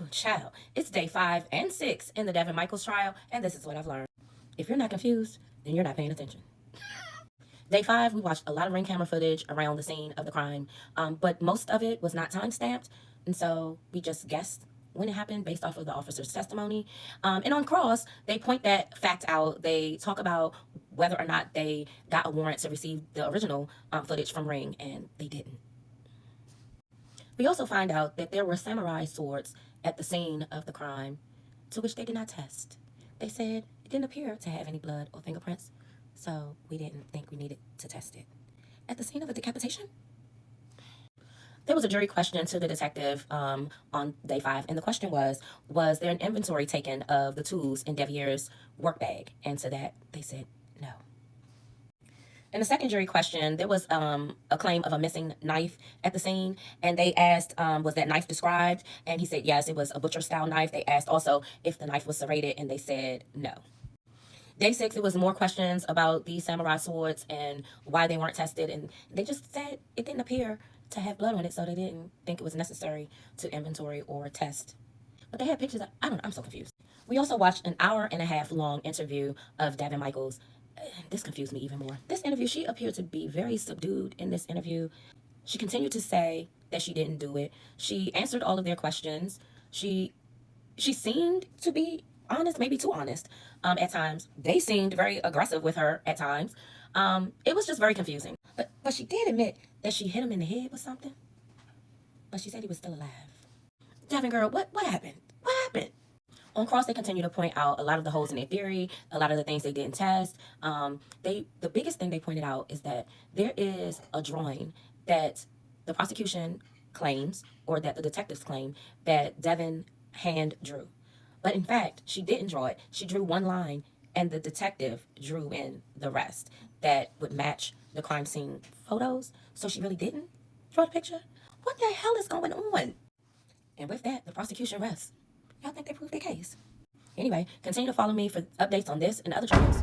Whew, child. It's day 5 and 6 in the Devyn Michaels trial, and this is what I've learned. If you're not confused, then you're not paying attention. Day 5, we watched a lot of ring camera footage around the scene of the crime, but most of it was not time-stamped, and so we just guessed when it happened based off of the officer's testimony. And on cross, they point that fact out. They talk about whether or not they got a warrant to receive the original footage from Ring, and they didn't. We also find out that there were samurai swords at the scene of the crime, to which they did not test. They said it didn't appear to have any blood or fingerprints, so we didn't think we needed to test it. At the scene of a decapitation, there was a jury question to the detective on day 5, and the question was there an inventory taken of the tools in Devier's work bag? And to that, they said no. In the second jury question, there was a claim of a missing knife at the scene, and they asked, was that knife described? And he said, yes, it was a butcher-style knife. They asked also if the knife was serrated, and they said no. Day 6, it was more questions about these samurai swords and why they weren't tested, and they just said it didn't appear to have blood on it, so they didn't think it was necessary to inventory or test. But they had pictures of, I don't know, I'm so confused. We also watched an 1.5-hour long interview of Devyn Michaels. This confused me even more. This interview, she appeared to be very subdued in this interview. She continued to say that she didn't do it. She answered all of their questions. She seemed to be honest, maybe too honest at times. They seemed very aggressive with her at times. It was just very confusing. But she did admit that she hit him in the head with something. But she said he was still alive. Devyn girl, what happened? What happened? On cross, they continue to point out a lot of the holes in their theory, a lot of the things they didn't test. The biggest thing they pointed out is that there is a drawing that the prosecution claims, or that the detectives claim, that Devyn hand drew. But in fact, she didn't draw it. She drew one line, and the detective drew in the rest that would match the crime scene photos. So she really didn't draw the picture? What the hell is going on? And with that, the prosecution rests. Y'all think they proved their case? Anyway, continue to follow me for updates on this and other trials.